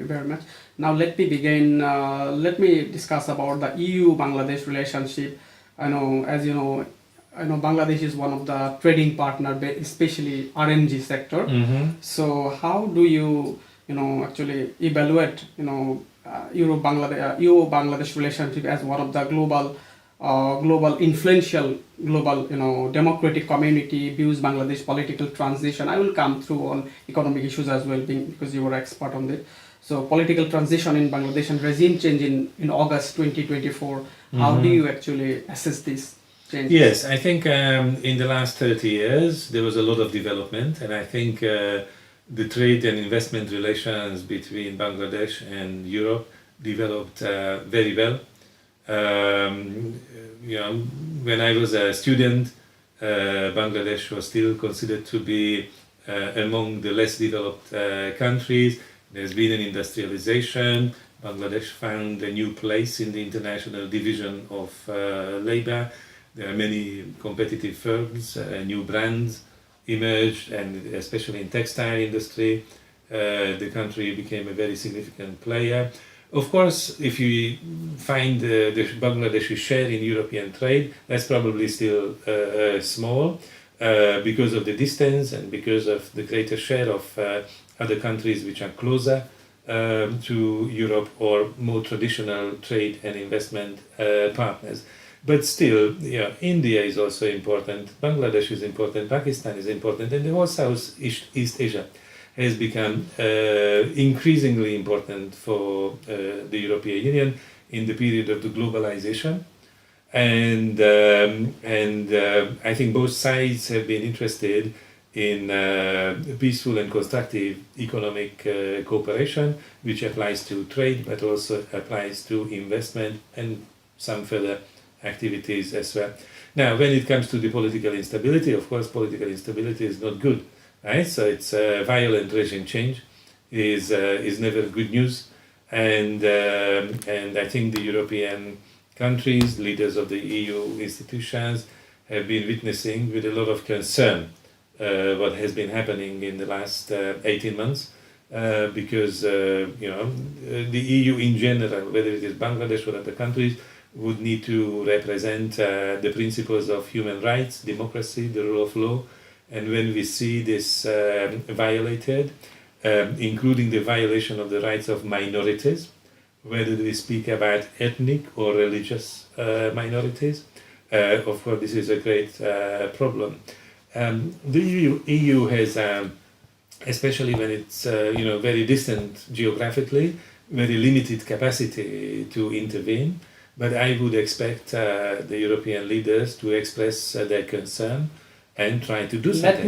you very much. Now let me begin. Let me discuss about the EU-Bangladesh relationship. I know, as you know, I know Bangladesh is one of the trading partner, especially RNG sector. So how do you, actually evaluate, EU-Bangladesh relationship as one of the global influential global democratic community views Bangladesh political transition. I will come through on economic issues as well, because you were expert on this. So political transition in Bangladesh and regime change in August 2024. How do you actually assess this change? Yes, I think in the last 30 years there was a lot of development, and I think the trade and investment relations between Bangladesh and Europe developed very well. When I was a student, Bangladesh was still considered to be among the less developed countries. There's been an industrialization. Bangladesh found a new place in the international division of labor. There are many competitive firms, new brands emerged, and especially in textile industry, the country became a very significant player. Of course, if you find the Bangladeshi share in European trade, that's probably still small because of the distance and because of the greater share of other countries which are closer to Europe or more traditional trade and investment partners. But still, India is also important, Bangladesh is important, Pakistan is important, and the whole Southeast Asia has become increasingly important for the European Union in the period of the globalization. And I think both sides have been interested in peaceful and constructive economic cooperation, which applies to trade, but also applies to investment and some further activities as well. Now, when it comes to the political instability, of course, political instability is not good, right? So it's violent regime change is never good news, and I think the European countries, leaders of the EU institutions, have been witnessing with a lot of concern what has been happening in the last 18 months, because the EU in general, whether it is Bangladesh or other countries, would need to represent the principles of human rights, democracy, the rule of law. And when we see this violated, including the violation of the rights of minorities, whether we speak about ethnic or religious minorities, of course this is a great problem. The EU has, especially when it's very distant geographically, very limited capacity to intervene. But I would expect the European leaders to express their concern and try to do something.